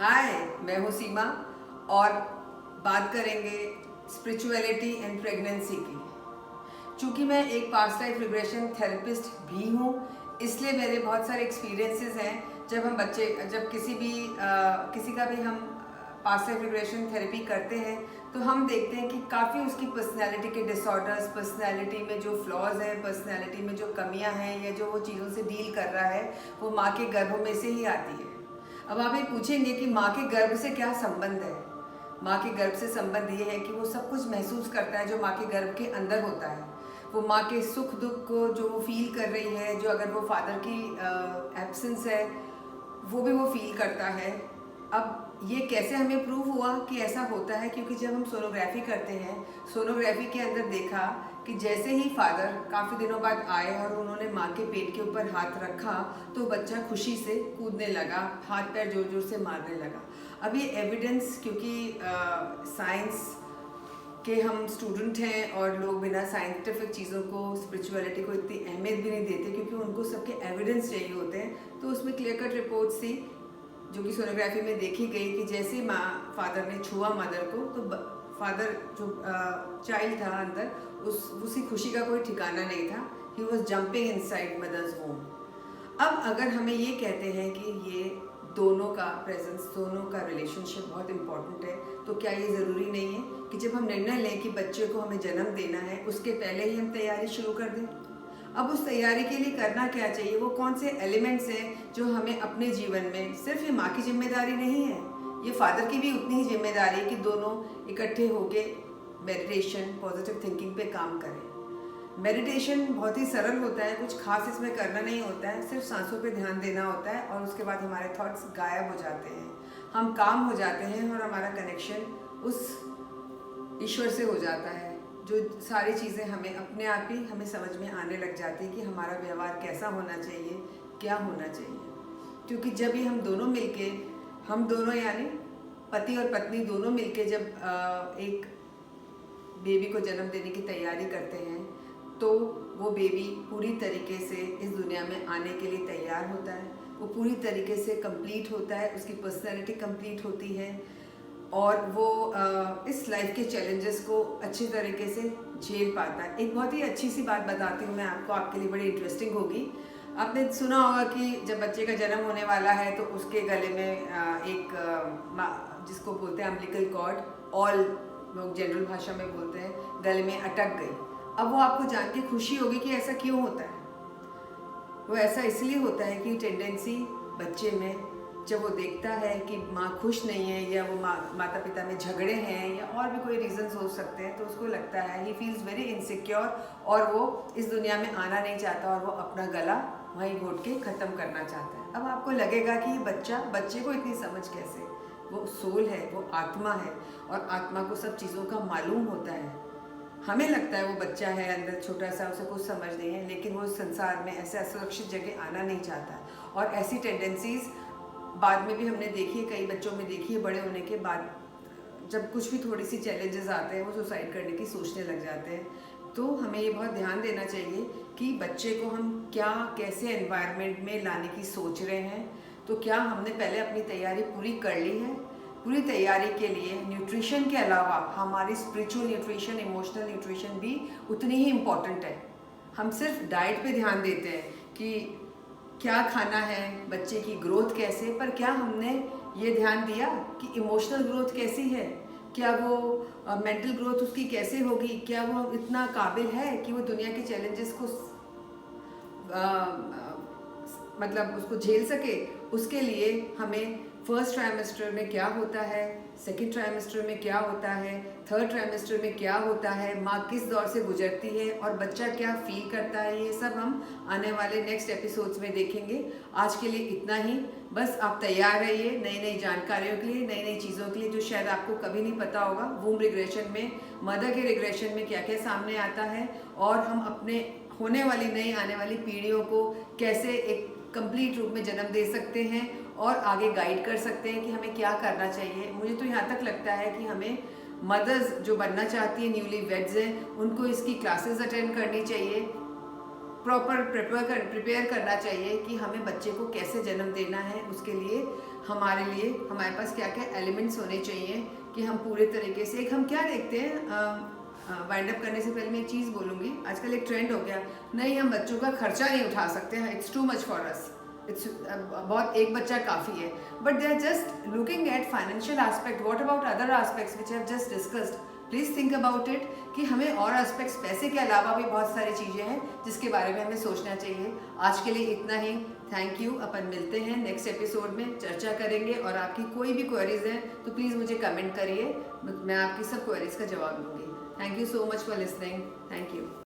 हाय, मैं हूँ सीमा और बात करेंगे स्पिरिचुअलिटी एंड प्रेगनेंसी की। चूँकि मैं एक पास्ट लाइफ रिग्रेशन थेरेपिस्ट भी हूँ, इसलिए मेरे बहुत सारे एक्सपीरियंसेस हैं। जब किसी का भी हम पास्ट लाइफ रिग्रेशन थेरेपी करते हैं तो हम देखते हैं कि काफ़ी उसकी पर्सनैलिटी के डिसऑर्डर्स, पर्सनैलिटी में जो फ्लॉज हैं, पर्सनैलिटी में जो कमियां हैं या जो वो चीज़ों से डील कर रहा है वो माँ के गर्भ में से ही आती है। अब आप ये पूछेंगे कि माँ के गर्भ से क्या संबंध है। माँ के गर्भ से संबंध ये है कि वो सब कुछ महसूस करता है जो माँ के गर्भ के अंदर होता है। वो माँ के सुख दुख को जो वो फील कर रही है, जो अगर वो फादर की एब्सेंस है वो भी वो फील करता है। अब ये कैसे हमें प्रूव हुआ कि ऐसा होता है, क्योंकि जब हम सोनोग्राफी करते हैं, सोनोग्राफी के अंदर देखा कि जैसे ही फादर काफ़ी दिनों बाद आए और उन्होंने माँ के पेट के ऊपर हाथ रखा तो बच्चा खुशी से कूदने लगा, हाथ पैर जोर जोर से मारने लगा। अब ये एविडेंस, क्योंकि साइंस के हम स्टूडेंट हैं और लोग बिना साइंटिफिक चीज़ों को, स्पिरिचुअलिटी को इतनी अहमियत भी नहीं देते क्योंकि उनको सबके एविडेंस चाहिए होते हैं। तो उसमें क्लियर कट रिपोर्ट्स थी जो कि सोनोग्राफी में देखी गई कि जैसे फादर ने छुआ मदर को तो फादर जो चाइल्ड था अंदर, उसी खुशी का कोई ठिकाना नहीं था। He was jumping inside mother's home. अब अगर हमें ये कहते हैं कि ये दोनों का प्रेजेंस, दोनों का रिलेशनशिप बहुत इम्पॉर्टेंट है, तो क्या ये ज़रूरी नहीं है कि जब हम निर्णय लें कि बच्चे को हमें जन्म देना है उसके पहले ही हम तैयारी शुरू कर दें। अब उस तैयारी के लिए करना क्या चाहिए, वो कौन से एलिमेंट्स हैं जो हमें अपने जीवन में, सिर्फ ये माँ की जिम्मेदारी नहीं है, ये फादर की भी उतनी ही जिम्मेदारी है कि दोनों इकट्ठे होके मेडिटेशन, पॉजिटिव थिंकिंग पे काम करें। मेडिटेशन बहुत ही सरल होता है, कुछ खास इसमें करना नहीं होता है, सिर्फ सांसों पे ध्यान देना होता है और उसके बाद हमारे थॉट्स गायब हो जाते हैं, हम काम हो जाते हैं और हमारा कनेक्शन उस ईश्वर से हो जाता है। जो सारी चीज़ें हमें अपने आप ही हमें समझ में आने लग जाती है कि हमारा व्यवहार कैसा होना चाहिए, क्या होना चाहिए। क्योंकि जब ये हम दोनों यानी पति और पत्नी दोनों मिलके जब एक बेबी को जन्म देने की तैयारी करते हैं तो वो बेबी पूरी तरीके से इस दुनिया में आने के लिए तैयार होता है, वो पूरी तरीके से कंप्लीट होता है, उसकी पर्सनैलिटी कंप्लीट होती है और वो इस लाइफ के चैलेंजेस को अच्छी तरीके से झेल पाता है। एक बहुत ही अच्छी सी बात बताती हूँ मैं आपको, आपके लिए बड़ी इंटरेस्टिंग होगी। आपने सुना होगा कि जब बच्चे का जन्म होने वाला है तो उसके गले में जिसको बोलते हैं अम्बिलिकल कॉर्ड, ऑल लोग जनरल भाषा में बोलते हैं, गले में अटक गई। अब वो आपको जान के खुशी होगी कि ऐसा क्यों होता है। वो ऐसा इसलिए होता है कि टेंडेंसी बच्चे में, जब वो देखता है कि माँ खुश नहीं है या वो माता पिता में झगड़े हैं या और भी कोई रीजंस हो सकते हैं, तो उसको लगता है, ही फील्स वेरी इनसिक्योर और वो इस दुनिया में आना नहीं चाहता और वो अपना गला वहीं घोट के ख़त्म करना चाहता है। अब आपको लगेगा कि ये बच्चे को इतनी समझ कैसे, वो सोल है, वो आत्मा है और आत्मा को सब चीज़ों का मालूम होता है। हमें लगता है वो बच्चा है अंदर छोटा सा, उसे कुछ समझ नहीं है, लेकिन वो संसार में ऐसे असुरक्षित जगह आना नहीं चाहता। और ऐसी टेंडेंसीज बाद में भी हमने देखी है, कई बच्चों में देखी है, बड़े होने के बाद जब कुछ भी थोड़ी सी चैलेंजेस आते हैं वो सुसाइड करने की सोचने लग जाते हैं। तो हमें ये बहुत ध्यान देना चाहिए कि बच्चे को हम कैसे एनवायरनमेंट में लाने की सोच रहे हैं। तो क्या हमने पहले अपनी तैयारी पूरी कर ली है। पूरी तैयारी के लिए न्यूट्रिशन के अलावा हमारी स्पिरिचुअल न्यूट्रिशन, इमोशनल न्यूट्रिशन भी उतनी ही इम्पॉर्टेंट है। हम सिर्फ डाइट पे ध्यान देते हैं कि क्या खाना है, बच्चे की ग्रोथ कैसे, पर क्या हमने ये ध्यान दिया कि इमोशनल ग्रोथ कैसी है, क्या वो मेंटल ग्रोथ उसकी कैसे होगी, क्या वो इतना काबिल है कि वो दुनिया के चैलेंजेस को मतलब उसको झेल सके। उसके लिए हमें फर्स्ट ट्राइमेस्टर में क्या होता है, सेकंड ट्राइमेस्टर में क्या होता है, थर्ड ट्राइमेस्टर में क्या होता है, माँ किस दौर से गुजरती है और बच्चा क्या फील करता है, ये सब हम आने वाले नेक्स्ट एपिसोड्स में देखेंगे। आज के लिए इतना ही। बस आप तैयार रहिए नई नई जानकारियों के लिए, नई नई चीज़ों के लिए जो शायद आपको कभी नहीं पता होगा। वूम रिग्रेशन में, मदर के रिग्रेशन में क्या क्या सामने आता है और हम अपने होने वाली नई आने वाली पीढ़ियों को कैसे एक कंप्लीट रूप में जन्म दे सकते हैं और आगे गाइड कर सकते हैं कि हमें क्या करना चाहिए। मुझे तो यहाँ तक लगता है कि हमें मदर्स जो बनना चाहती हैं, न्यूली वेड्स हैं, उनको इसकी क्लासेस अटेंड करनी चाहिए, प्रॉपर प्रिपेयर करना चाहिए कि हमें बच्चे को कैसे जन्म देना है। उसके लिए हमारे लिए हमारे पास क्या क्या एलिमेंट्स होने चाहिए कि हम पूरे तरीके से, एक हम क्या देखते हैं, वाइंड अप करने से पहले मैं एक चीज़ बोलूँगी, आजकल एक ट्रेंड हो गया, नहीं हम बच्चों का खर्चा नहीं उठा सकते हैं, it's too much for us, it's बहुत एक बच्चा काफ़ी है, but they are just looking at financial aspect, what about other aspects which have just discussed. Please think about it कि हमें और एस्पेक्ट्स, पैसे के अलावा भी बहुत सारी चीज़ें हैं जिसके बारे में हमें सोचना चाहिए। आज के लिए इतना ही, थैंक यू। अपन मिलते हैं नेक्स्ट एपिसोड में, चर्चा करेंगे, और आपकी कोई भी क्वेरीज हैं तो प्लीज़ मुझे कमेंट करिए, मैं आपकी सब क्वेरीज का जवाब दूंगी। Thank you so much for listening, thank you.